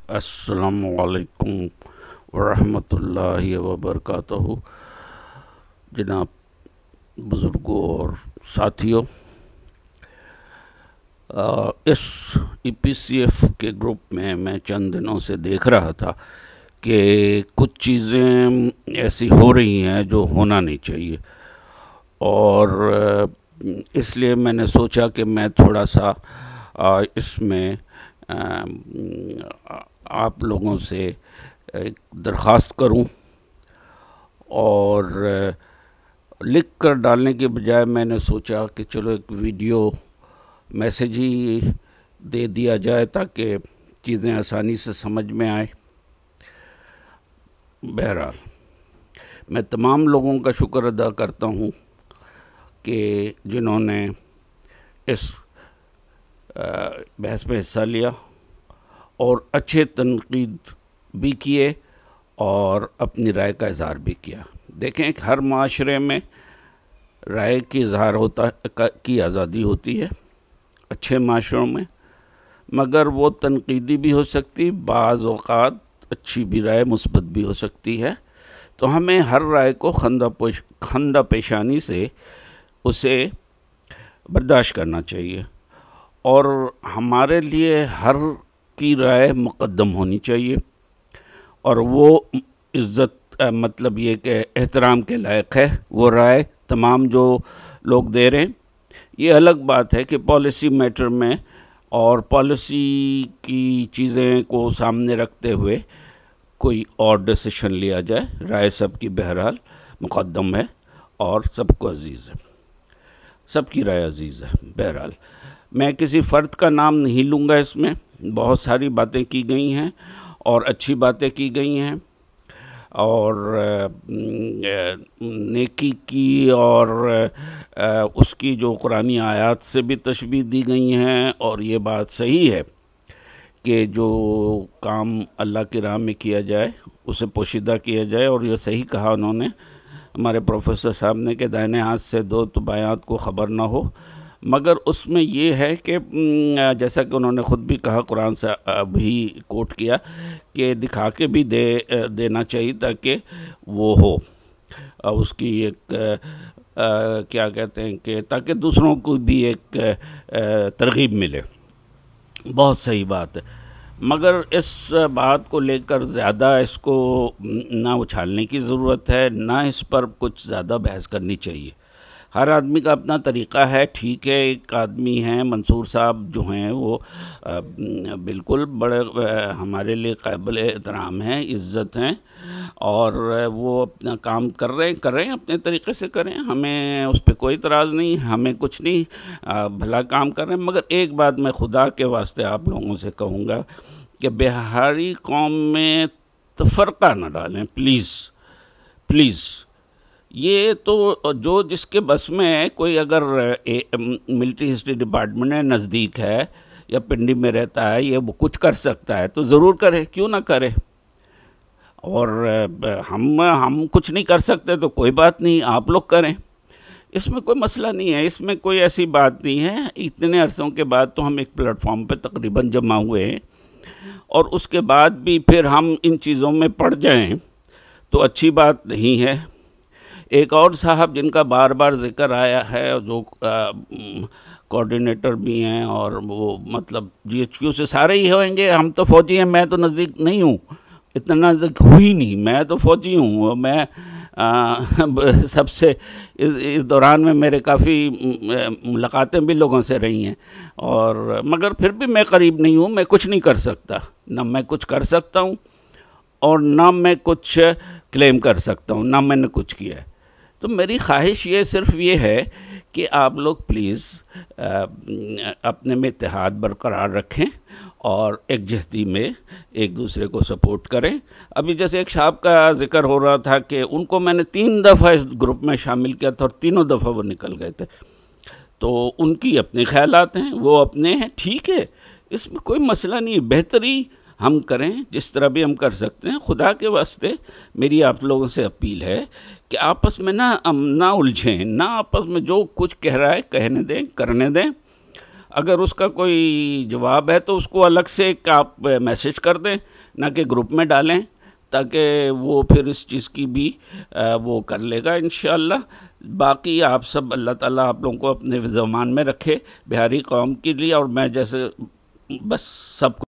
السلام علیکم ورحمۃ اللہ وبرکاتہ۔ جناب بزرگوں اور ساتھیوں، اس ای پی سی ایف کے گروپ میں چند دنوں سے دیکھ رہا تھا کہ کچھ چیزیں ایسی ہو رہی ہیں جو ہونا نہیں چاہیے، اور اس لیے میں نے سوچا کہ میں تھوڑا سا اس میں آپ لوگوں سے ایک درخواست کروں، اور لکھ کر ڈالنے کے بجائے میں نے سوچا کہ چلو ایک ویڈیو میسیج ہی دے دیا جائے تاکہ چیزیں آسانی سے سمجھ میں آئے۔ بہرحال میں تمام لوگوں کا شکر ادا کرتا ہوں کہ جنہوں نے اس بحث میں حصہ لیا اور اچھے تنقید بھی کیے اور اپنی رائے کا اظہار بھی کیا۔ دیکھیں، ہر معاشرے میں رائے کی اظہار کی آزادی ہوتی ہے، اچھے معاشروں میں، مگر وہ تنقیدی بھی ہو سکتی، بعض اوقات اچھی بھی رائے مثبت بھی ہو سکتی ہے۔ تو ہمیں ہر رائے کو خندہ پیشانی سے اسے برداشت کرنا چاہیے، اور ہمارے لیے ہر کی رائے مقدم ہونی چاہیے، اور وہ عزت مطلب یہ کہ احترام کے لائق ہے وہ رائے تمام جو لوگ دے رہے ہیں۔ یہ الگ بات ہے کہ پالیسی میٹر میں اور پالیسی کی چیزیں کو سامنے رکھتے ہوئے کوئی اور ڈیسیشن لیا جائے۔ رائے سب کی بہرحال مقدم ہے اور سب کو عزیز ہے، سب کی رائے عزیز ہے۔ بہرحال میں کسی فرد کا نام نہیں لوں گا، اس میں بہت ساری باتیں کی گئی ہیں اور اچھی باتیں کی گئی ہیں، اور نیکی کی اور اس کی جو قرآنی آیات سے بھی تشبیہ دی گئی ہیں، اور یہ بات صحیح ہے کہ جو کام اللہ کی راہ میں کیا جائے اسے پوشیدہ کیا جائے، اور یہ صحیح کہا انہوں نے، ہمارے پروفیسر صاحب نے، کہ دائیں ہاتھ سے دو تو بائیں ہاتھ کو خبر نہ ہو۔ مگر اس میں یہ ہے کہ جیسا کہ انہوں نے خود بھی کہا، قرآن سے بھی کوٹ کیا، کہ دکھا کے بھی دینا چاہیے تاکہ وہ ہو، اس کی ایک کیا کہتے ہیں کہ تاکہ دوسروں کو بھی ایک ترغیب ملے۔ بہت صحیح بات ہے، مگر اس بات کو لے کر زیادہ اس کو نہ اچھالنے کی ضرورت ہے، نہ اس پر کچھ زیادہ بحث کرنی چاہیے۔ ہر آدمی کا اپنا طریقہ ہے، ٹھیک ہے۔ ایک آدمی ہیں منصور صاحب جو ہیں، وہ بالکل بڑے ہمارے لیے قابل احترام ہیں، عزت ہیں، اور وہ اپنا کام کر رہے ہیں اپنے طریقے سے کریں، ہمیں اس پہ کوئی اعتراض نہیں، ہمیں کچھ نہیں، بھلا کام کر رہے ہیں۔ مگر ایک بات میں خدا کے واسطے آپ لوگوں سے کہوں گا کہ بہاری قوم میں تفرقہ نہ ڈالیں، پلیز پلیز۔ یہ تو جو جس کے بس میں ہے، کوئی اگر ملٹری ہسٹری ڈپارٹمنٹ ہے، نزدیک ہے یا پنڈی میں رہتا ہے، یہ وہ کچھ کر سکتا ہے تو ضرور کرے، کیوں نہ کرے۔ اور ہم کچھ نہیں کر سکتے تو کوئی بات نہیں، آپ لوگ کریں، اس میں کوئی مسئلہ نہیں ہے، اس میں کوئی ایسی بات نہیں ہے۔ اتنے عرصوں کے بعد تو ہم ایک پلیٹ فارم پہ تقریباً جمع ہوئے ہیں، اور اس کے بعد بھی پھر ہم ان چیزوں میں پڑ جائیں تو اچھی بات نہیں ہے۔ ایک اور صاحب جن کا بار بار ذکر آیا ہے، جو کوارڈینیٹر بھی ہیں، اور وہ مطلب جی ایچ کیو سے سارے ہی ہوئیں گے، ہم تو فوجی ہیں، میں تو نزدیک نہیں ہوں، اتنا نزدیک ہوئی نہیں، میں تو فوجی ہوں، میں سب سے اس دوران میں میرے کافی ملاقاتیں بھی لوگوں سے رہی ہیں، اور مگر پھر بھی میں قریب نہیں ہوں، میں کچھ نہیں کر سکتا، نہ میں کچھ کر سکتا ہوں اور نہ میں کچھ کلیم کر سکتا ہوں، نہ میں نے کچھ کیا ہے۔ تو میری خواہش یہ صرف یہ ہے کہ آپ لوگ پلیز اپنے میں اتحاد برقرار رکھیں اور یکجہتی میں ایک دوسرے کو سپورٹ کریں۔ ابھی جیسے ایک صاحب کا ذکر ہو رہا تھا کہ ان کو میں نے 3 دفعہ اس گروپ میں شامل کیا تھا، اور تینوں دفعہ وہ نکل گئے تھے، تو ان کی اپنے خیالات ہیں، وہ اپنے ہیں، ٹھیک ہے، اس میں کوئی مسئلہ نہیں، بہتری ہم کریں جس طرح بھی ہم کر سکتے ہیں۔ خدا کے واسطے میری آپ لوگوں سے اپیل ہے کہ آپس میں نہ الجھیں، نہ آپس میں جو کچھ کہہ رہا ہے کہنے دیں، کرنے دیں۔ اگر اس کا کوئی جواب ہے تو اس کو الگ سے ایک آپ میسج کر دیں، نہ کہ گروپ میں ڈالیں، تاکہ وہ پھر اس چیز کی بھی وہ کر لے گا انشاءاللہ۔ باقی آپ سب، اللہ تعالیٰ آپ لوگوں کو اپنے زمان میں رکھے بہاری قوم کے لیے، اور میں جیسے بس سب کو